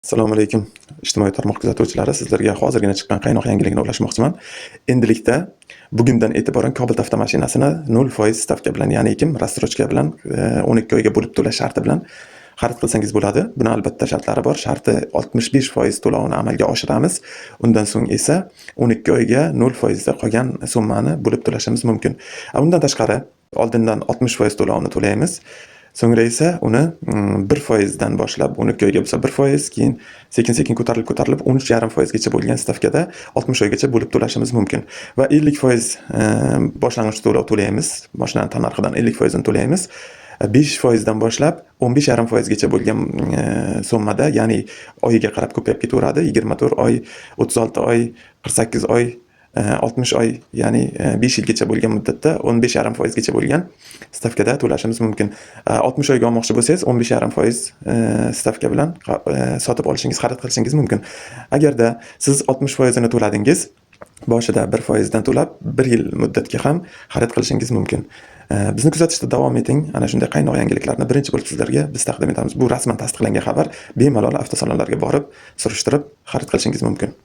Assalomu alaykum. Ijtimoiy tarmoq kuzatuvchilari, sizlarga hozirgina chiqqan qaynoq yangilikni ulashmoqchiman. Endilikda bugundan e'tiboran Cobalt avtomashinasini 0% stavka bilan, ya'ni rassrochka bilan 12 oyga bo'lib to'lash sharti bilan xarid qilsangiz bo'ladi. Buni albatta shartlari bor. Sharti 65% to'lovini amalga oshiramiz. Undan so'ng esa 12 oyga 0% da qolgan summani bo'lib to'lashimiz mumkin. Undan tashqari oldindan 60% to'lovini to'laymiz. So'ngra esa uni 1% dan boshlab 12 oyga bo'lsa 1%, keyin sekin-sekin ko'tarilib 13,5% gacha bo'lgan stavkada 60 oygacha bo'lib to'lashimiz mumkin. Va 50% boshlang'ich to'lov to'laymiz. Mashinani tannarxidan 50% ni to'laymiz. 5% dan boshlab 15,5% gacha bo'lgan summada, ya'ni oyiga qarab ko'payib ketaveradi. 24 oy, 36 oy, 48 oy, 60 oy, ya'ni 5 yilgacha bo'lgan muddatda 15,5% gacha bo'lgan stavkada to'lashimiz mumkin. 60 oyga olmoqchi bo'lsangiz 15,5% stavka bilan sotib olishingiz, xarid qilishingiz mumkin. Agarda siz 60% ni to'ladingiz, boshida 1% dan to'lab 1 yil muddatga ham xarid qilishingiz mumkin. Bizni kuzatishda davom eting. Ana shunday qaynoq yangiliklarni birinchi bo'lib sizlarga biz taqdim etamiz. Bu rasman tasdiqlangan xabar. Bemalol avtosalonlarga borib, surishtirib xarid qilishingiz mumkin.